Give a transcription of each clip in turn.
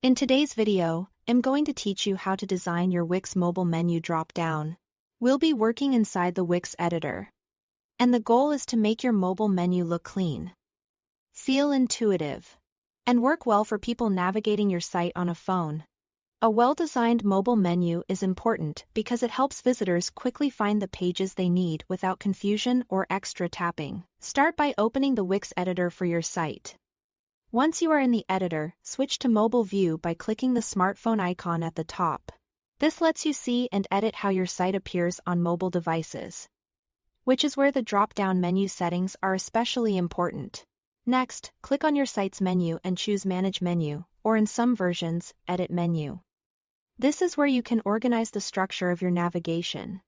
In today's video, I'm going to teach you how to design your Wix mobile menu drop-down. We'll be working inside the Wix Editor. And the goal is to make your mobile menu look clean, feel intuitive, and work well for people navigating your site on a phone. A well-designed mobile menu is important because it helps visitors quickly find the pages they need without confusion or extra tapping. Start by opening the Wix Editor for your site. Once you are in the editor, switch to mobile view by clicking the smartphone icon at the top. This lets you see and edit how your site appears on mobile devices, which is where the drop-down menu settings are especially important. Next, click on your site's menu and choose Manage Menu, or in some versions, Edit Menu. This is where you can organize the structure of your navigation.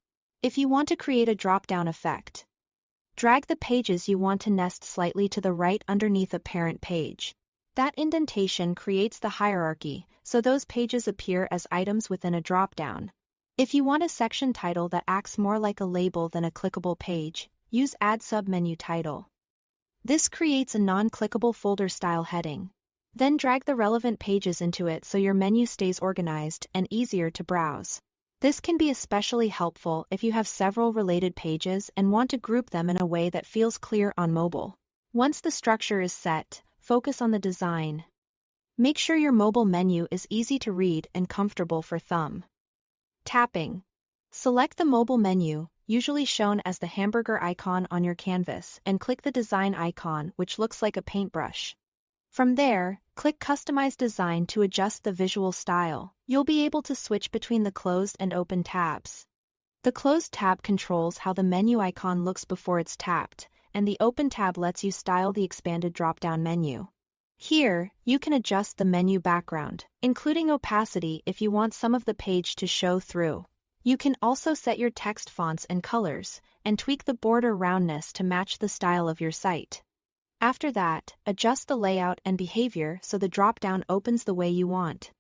If you want to create a drop-down effect, drag the pages you want to nest slightly to the right underneath a parent page. That indentation creates the hierarchy, so those pages appear as items within a drop-down. If you want a section title that acts more like a label than a clickable page, use Add Submenu Title. This creates a non-clickable folder-style heading. Then drag the relevant pages into it so your menu stays organized and easier to browse. This can be especially helpful if you have several related pages and want to group them in a way that feels clear on mobile. Once the structure is set, focus on the design. Make sure your mobile menu is easy to read and comfortable for thumb tapping. Select the mobile menu, usually shown as the hamburger icon on your canvas, and click the design icon, which looks like a paintbrush. From there, click Customize Design to adjust the visual style. You'll be able to switch between the closed and open tabs. The closed tab controls how the menu icon looks before it's tapped, and the open tab lets you style the expanded drop-down menu. Here, you can adjust the menu background, including opacity if you want some of the page to show through. You can also set your text fonts and colors, and tweak the border roundness to match the style of your site. After that, adjust the layout and behavior so the drop-down opens the way you want.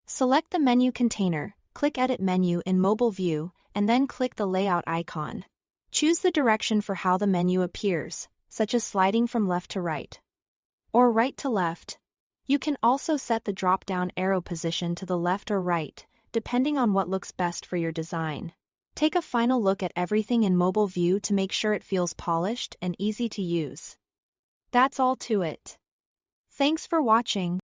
Select the menu container, click Edit Menu in Mobile View, and then click the Layout icon. Choose the direction for how the menu appears, such as sliding from left to right, or right to left. You can also set the drop-down arrow position to the left or right, depending on what looks best for your design. Take a final look at everything in Mobile View to make sure it feels polished and easy to use. That's all to it. Thanks for watching.